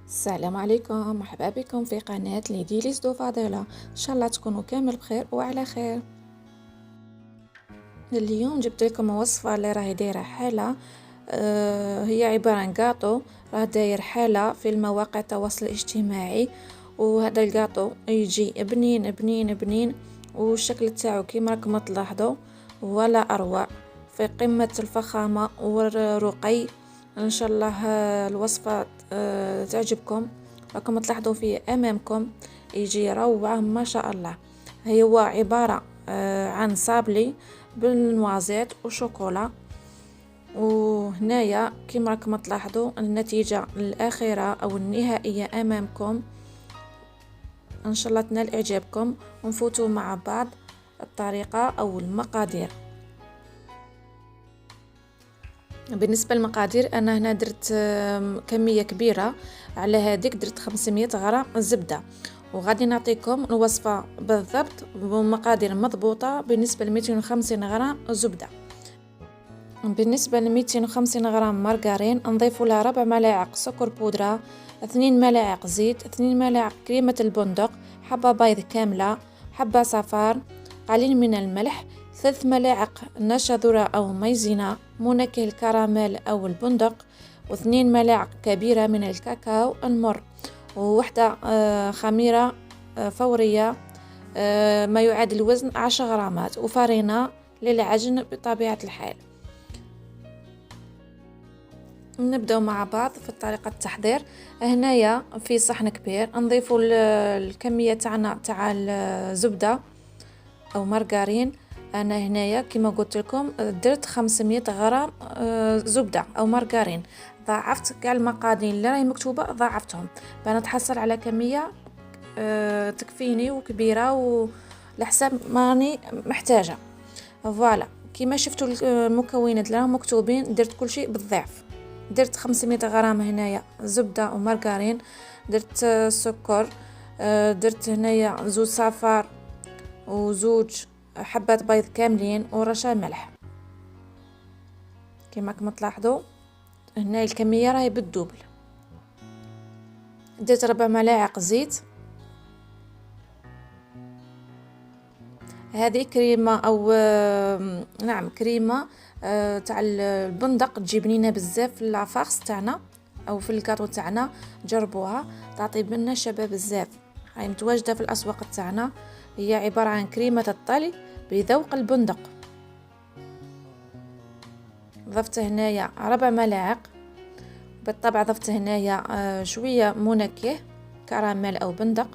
السلام عليكم، مرحبا بكم في قناة ليديليس دو فاضلة. ان شاء الله تكونوا كامل بخير وعلى خير. اليوم جبت لكم وصفة اللي راهي دايره حالة. هي عبارة عن كاطو راه داير حالة في المواقع التواصل الاجتماعي، وهذا الكاطو يجي بنين بنين بنين، والشكل تاعو كيما راكم تلاحظوا ولا اروع، في قمة الفخامة والرقي. ان شاء الله الوصفة تعجبكم. راكم تلاحظوا فيه امامكم يجي روعة ما شاء الله. هو عبارة عن صابلي بالنوازيت وشوكولا، وهنايا كيما راكم تلاحظوا النتيجة الأخيرة أو النهائية أمامكم. إن شاء الله تنال إعجابكم، ونفوتوا مع بعض الطريقة أو المقادير. بالنسبة للمقادير أنا هنا درت كمية كبيرة، على هذيك درت 500 غرام زبدة، وغادي نعطيكم الوصفة بالضبط بمقادير مضبوطة. بالنسبة ل 250 غرام زبدة، بالنسبة ل 250 غرام مارغرين نضيف لها 4 ملاعق سكر بودرة، 2 ملاعق زيت، 2 ملاعق كريمة البندق، حبة بيض كاملة، حبة صفار، قليل من الملح، 3 ملاعق نشا ذرة أو مايزينا منكه الكراميل أو البندق، و2 ملاعق كبيرة من الكاكاو المر، ووحدة خميرة فورية ما يعادل وزن 10 غرامات، وفرينة للعجن بطبيعة الحال. نبداو مع بعض في طريقة التحضير. هنايا في صحن كبير نضيفوا الكمية تاعنا تاع الزبدة او مارغرين. انا هنايا كما قلت لكم درت 500 غرام زبدة او مارغرين، ضاعفت كاع المقادير اللي راهي مكتوبة، ضاعفتهم باش نتحصل على كمية تكفيني وكبيرة ولحسب ماني محتاجة. فوالا كما شفتوا المكونات اللي راهم مكتوبين درت كل شيء بالضعف. درت 500 غرام هنايا زبدة ومارغرين، درت سكر، درت هنايا زوج صفار وزوج حبات بيض كاملين ورشة ملح. كما راكم تلاحظوا هنا الكمية راهي بالدوبل. درت 4 ملاعق زيت. هذه كريمة او نعم كريمة تاع البندق، تجي بنينه بزاف في لافارس تاعنا او في الكاطو تاعنا، جربوها تعطي بنا شباب بزاف. هاي متواجده في الاسواق تاعنا، هي عباره عن كريمه الطلي بذوق البندق. ضفت هنايا 4 ملاعق، بالطبع ضفت هنايا شويه منكه كراميل او بندق،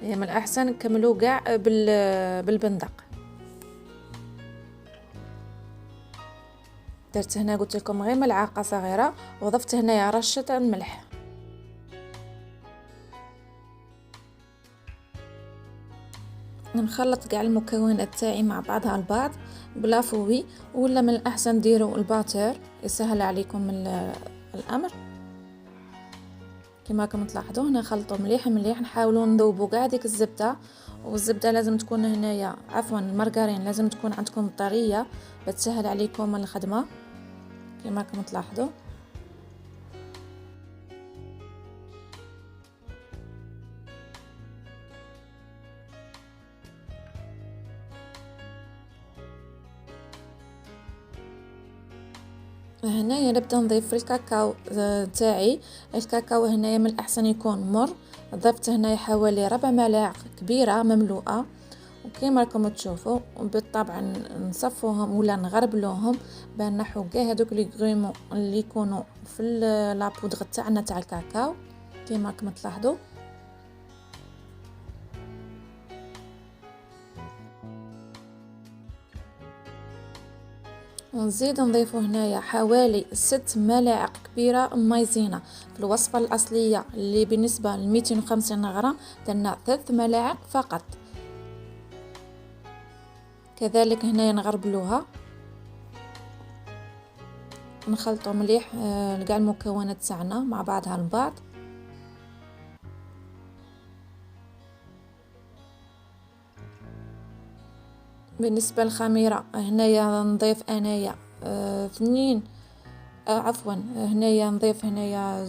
هي من الاحسن كملوا كاع بالبندق. درت هنا قلت لكم غير ملعقه صغيره، وضفت هنايا رشه الملح. نخلط كاع المكونات تاعي مع بعضها البعض بلا فوي، ولا من الاحسن ديروا الباتر يسهل عليكم الامر. كما راكم تلاحظوا هنا خلطوا مليح مليح، نحاولوا نذوبوا كاع ديك الزبده، والزبده لازم تكون هنايا عفوا المارغرين لازم تكون عندكم طريه بتسهل عليكم الخدمه كما راكم تلاحظوا. هنايا نبدا نضيف الكاكاو تاعي. الكاكاو هنايا من الاحسن يكون مر، ضفت هنايا حوالي 4 ملاعق كبيره مملوءه، وكما راكم تشوفوا بالطبع نصفوهم ولا نغربلوهم بان نحو كاع هذوك لي غريمون اللي يكونوا في لابودغ تاعنا تاع الكاكاو كما راكم تلاحظوا. ونزيد نضيف هنايا حوالي 6 ملاعق كبيرة مايزينا. في الوصفة الأصلية اللي بالنسبة ل 250 غرام درنا 3 ملاعق فقط. كذلك هنايا نغربلوها، نخلطوا مليح كاع المكونات تاعنا مع بعضها البعض. بالنسبة للخميرة هنايا نضيف انايا 2 عفوا هنايا نضيف هنايا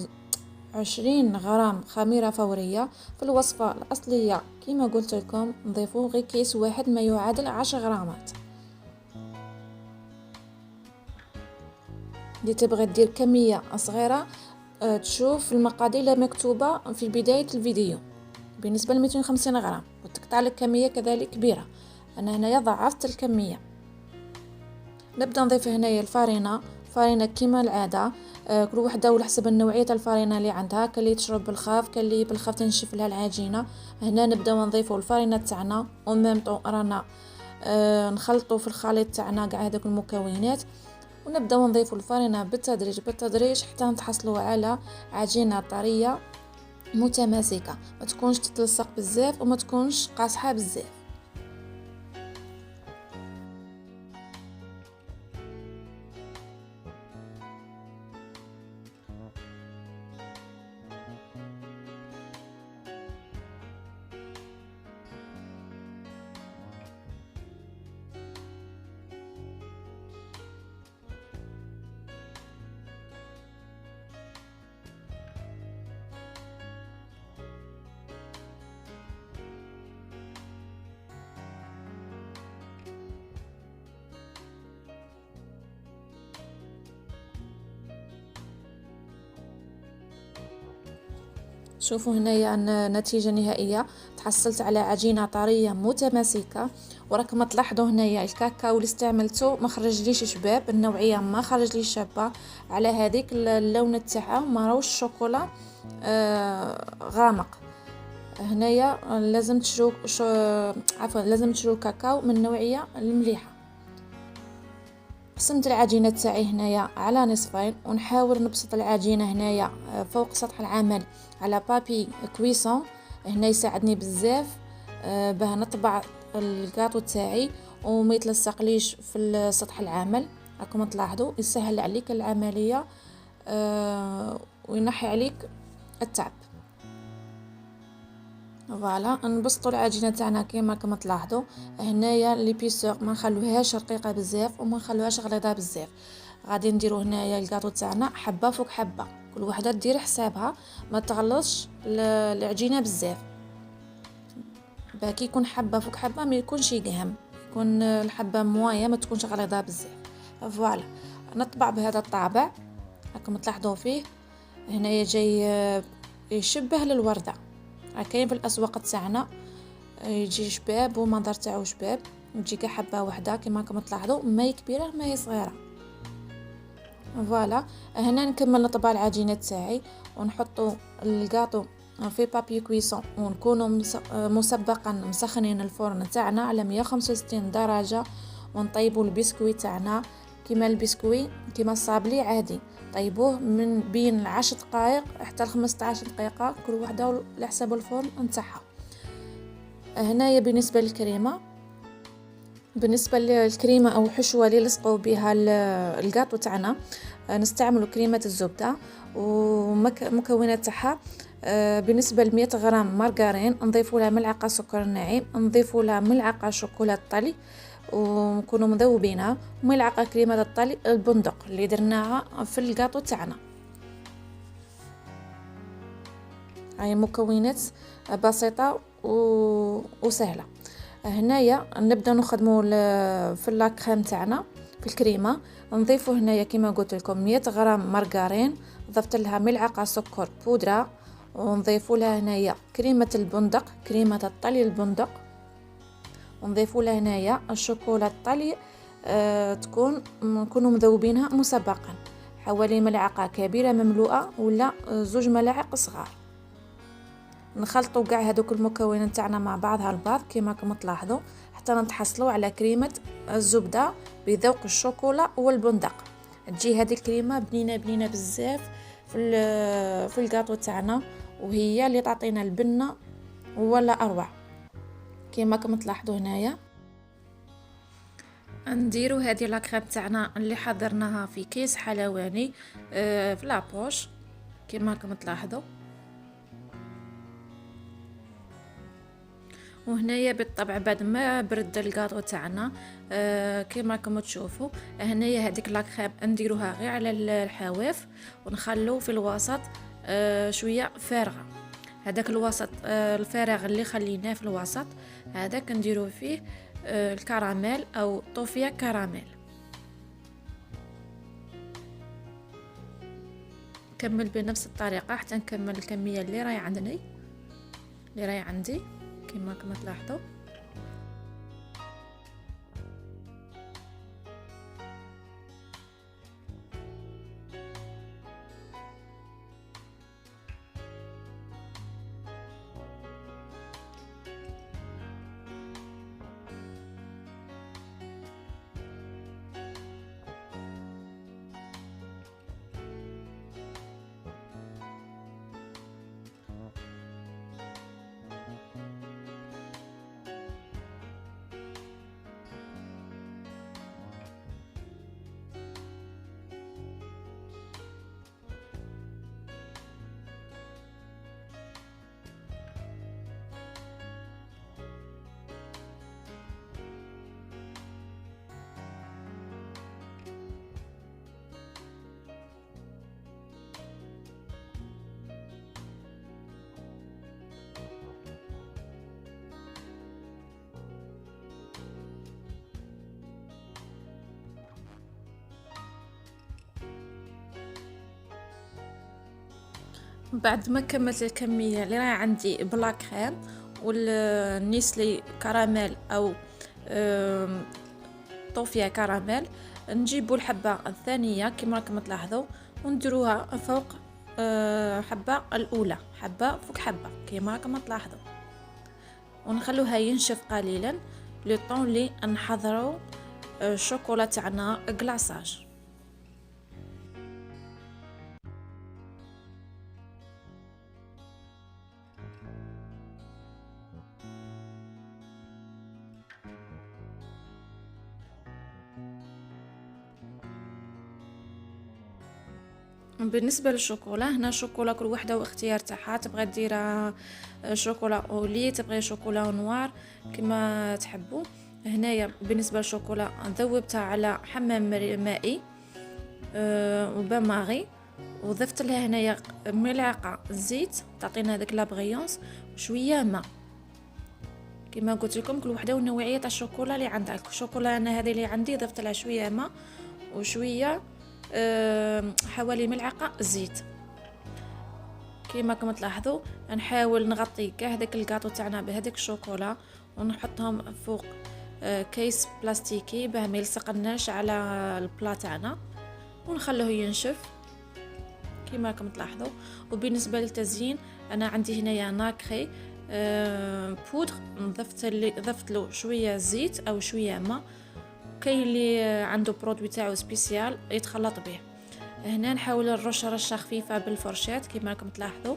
20 غرام خميرة فورية. في الوصفة الأصلية كما قلت لكم نضيفوا غير كيس واحد ما يعادل 10 غرامات. اللي تبغى دير كمية صغيرة تشوف المقادير المكتوبة في بداية الفيديو. بالنسبة ل 250 غرام وتقطع لك كمية كذلك كبيرة، أنا هنايا ضعفت الكمية. نبدأ نضيف هنايا الفارينة كيما العادة، كل وحدة وعلى حسب النوعية الفارينة اللي عندها، كان اللي تشرب بالخاف، كان اللي بالخاف تنشف لها العجينة. هنا نبداو نضيفوا الفارينة تاعنا وميمطو رانا نخلطوا في الخليط تاعنا كاع هذوك المكونات، ونبداو نضيفوا الفارينة بالتدريج حتى نتحصلوا على عجينة طرية متماسكة، ما تكونش تتلصق بزاف وما تكونش قاصحة بزاف. شوفوا هنايا النتيجة النهائية، تحصلت على عجينة طرية متماسكة. وراكم تلاحظوا هنايا الكاكاو اللي استعملته ما خرجليش شباب، النوعية ما خرجليش شابة على هذيك اللون تاعها، ما راوش الشوكولا غامق. هنايا لازم تشرو لازم تشرو كاكاو من النوعية المليحة. قسمت العجينة تاعي هنايا على نصفين، ونحاول نبسط العجينة هنايا فوق سطح العمل على بابي كويسون. هنا يساعدني بزاف باه نطبع الكاطو تاعي وما يتلصقليش في سطح العمل. راكم تلاحظوا يسهل عليك العملية وينحي عليك التعب. فوالا نبسطوا العجينه تاعنا كيما راكم تلاحظوا. هنايا ليبيسور ما نخلوهاش رقيقه بزاف وما نخلوهاش غليظه بزاف. غادي نديروا هنايا الكاطو تاعنا حبه فوق حبه، كل وحده دير حسابها، ما تغلطش العجينه بزاف، باكي يكون حبه فوق حبه ما يكونش يقهم، يكون الحبه موايه ما تكونش غليظه بزاف. فوالا نطبع بهذا الطابع راكم تلاحظوا فيه. هنايا جاي يشبه للورده، كاين في الاسواق تاعنا يجي شباب ومنظر تاعو شباب، تجي كاع حبه واحده كما راكم تلاحظوا، ما هي كبيره ما هي صغيره. فوالا هنا نكمل نطبع العجينه تاعي ونحطوا الكاطو في بابي كويسون، ونكونوا مسبقا مسخنين الفرن تاعنا على 165 درجه، ونطيبوا البسكوي تاعنا كما البسكوي كما الصابلي عادي، طيبوه من بين 10 دقائق حتى 15 دقيقه كل وحده على حساب الفرن نتاعها. هنايا بالنسبه للكريمه او حشوه اللي لصقوا بها الكاطو تاعنا، نستعملوا كريمه الزبده ومكونات تاعها. بالنسبه ل 100 غرام مارغرين نضيفوا لها ملعقه سكر ناعم، نضيفوا لها ملعقه شوكولاته طلي ونكونوا مذوبينها، وملعقه كريمه الطلي البندق اللي درناها في الكاطو تاعنا. هاي مكونات بسيطه وسهله. هنايا نبدا نخدموا في اللاكريم تاعنا في الكريمه. نضيفوا هنايا كما قلت لكم 100 غرام مارغرين، ضفت لها ملعقه سكر بودره، ونضيفوا لها هنايا كريمه البندق كريمه الطلي البندق، ونضيفوا لها هنايا الشوكولا الطلي نكونوا مذوبينها مسبقا، حوالي ملعقه كبيره مملوءه ولا 2 ملاعق صغار. نخلطوا كاع هذوك المكونات تاعنا مع بعضها البعض كما راكم تلاحظوا حتى نتحصلوا على كريمه الزبده بذوق الشوكولا والبندق. تجي هذه الكريمه بنينه بزاف في الكاطو تاعنا، وهي اللي تعطينا البنه ولا اروع كما راكم تلاحظوا. هنايا نديروا هذه لاكريم تاعنا اللي حضرناها في كيس حلواني في لابوش كما راكم تلاحظوا. وهنايا بالطبع بعد ما برد الكاطو تاعنا كما راكم تشوفوا، هنايا هذيك لاكريم نديروها غير على الحواف ونخلو في الوسط شويه فارغه. هذاك الوسط الفراغ اللي خليناه في الوسط هذا كنديرو فيه الكراميل او طوفيه كراميل. نكمل بنفس الطريقه حتى نكمل الكميه اللي راهي عندي كما تلاحظوا. بعد ما كملت الكميه اللي راهي عندي بلا كريم والنيسلي كراميل او طوفيه كراميل، نجيبوا الحبه الثانيه كما راكم تلاحظوا ونديروها فوق حبه الاولى، حبه فوق حبه كما راكم تلاحظوا، ونخلوها ينشف قليلا لو طون لي نحضروا الشوكولا تاعنا كلاصاج. بالنسبه للشوكولا هنا شوكولا كل وحده واختيار تاعها، تبغي ديرها شوكولا اولي تبغي شوكولا نوار كما تحبوا. هنايا بالنسبه للشوكولا ذوبتها على حمام مائي وبان ماغي، وضفت لها هنايا ملعقه زيت تعطينا هذاك لابغيونس وشويه ماء. كما قلت لكم كل وحده والنوعيه تاع الشوكولا اللي عندك. الشوكولا انا هذه اللي عندي ضفت لها شويه ماء وشويه حوالي ملعقه زيت. كما راكم تلاحظوا نحاول نغطي كاع هذاك الكاطو تاعنا بهذيك الشوكولا ونحطهم فوق كيس بلاستيكي باه ما يلصقناش على البلا تاعنا ونخلوه ينشف كما راكم تلاحظوا. وبالنسبه للتزيين انا عندي هنايا ناكري بودر، ضفت له شويه زيت او شويه ماء. كاين اللي عنده برودوي تاعو سبيسيال يتخلط به. هنا نحاول نرش رشه خفيفه بالفرشات كما راكم تلاحظوا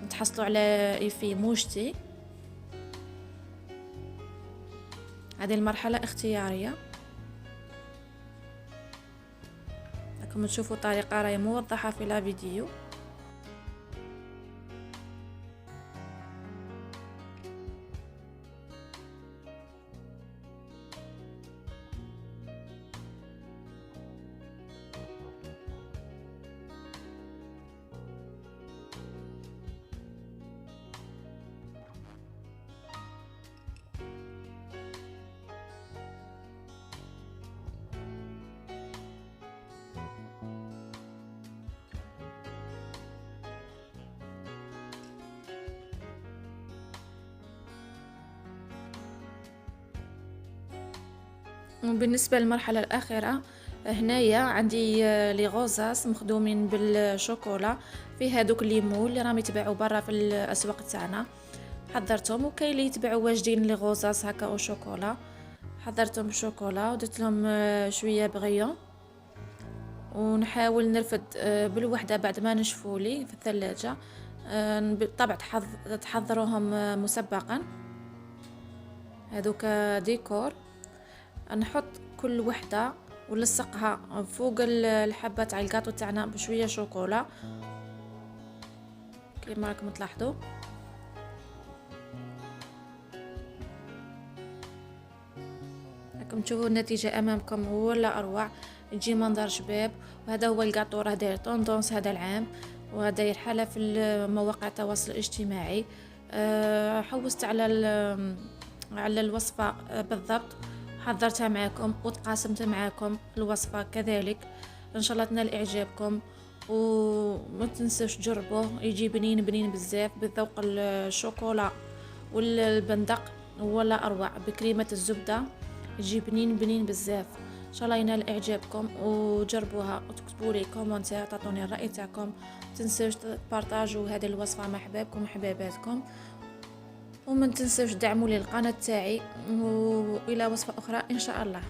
نتحصلوا على ايفي موجتي. هذه المرحله اختياريه، راكم تشوفوا الطريقه راهي موضحه في لا فيديو. وبالنسبه للمرحله الاخيره هنايا عندي لي غوزاس مخدومين بالشوكولا في هذوك الليمون اللي راهم يتباعوا برا في الاسواق تاعنا، حضرتهم. وكاين اللي يتباعوا واجدين لي غوزاس هكا او شوكولا، حضرتهم بالشوكولا ودرت لهم شويه بغيون ونحاول نرفد بالوحده بعد ما نشفوا لي في الثلاجه. بالطبع تحضروهم مسبقا. هذوك ديكور نحط كل وحده ونلصقها فوق الحبه تاع الكاطو تاعنا بشويه شوكولا كما راكم تلاحظوا. راكم تشوفوا النتيجه امامكم ولا اروع، يجي منظر شباب. وهذا هو الكاطو راه داير طوندونس هذا العام وداير حالة في مواقع التواصل الاجتماعي. حوست على الوصفة بالضبط، حضرتها معكم وتقاسمت معكم الوصفة كذلك. ان شاء الله تنال اعجابكم، وما تنسوش تجربوه، يجي بنين بنين بزاف بذوق الشوكولا والبندق ولا اروع بكريمة الزبدة، يجي بنين بنين بزاف. ان شاء الله ينال اعجابكم وجربوها وتكتبوا لي كومنتير تعطوني الراي تاعكم. تنسوش تبارطاجوا هذه الوصفه مع احبابكم وحباباتكم، وما تنسوش دعموا لي القناه تاعي، والى وصفه اخرى ان شاء الله.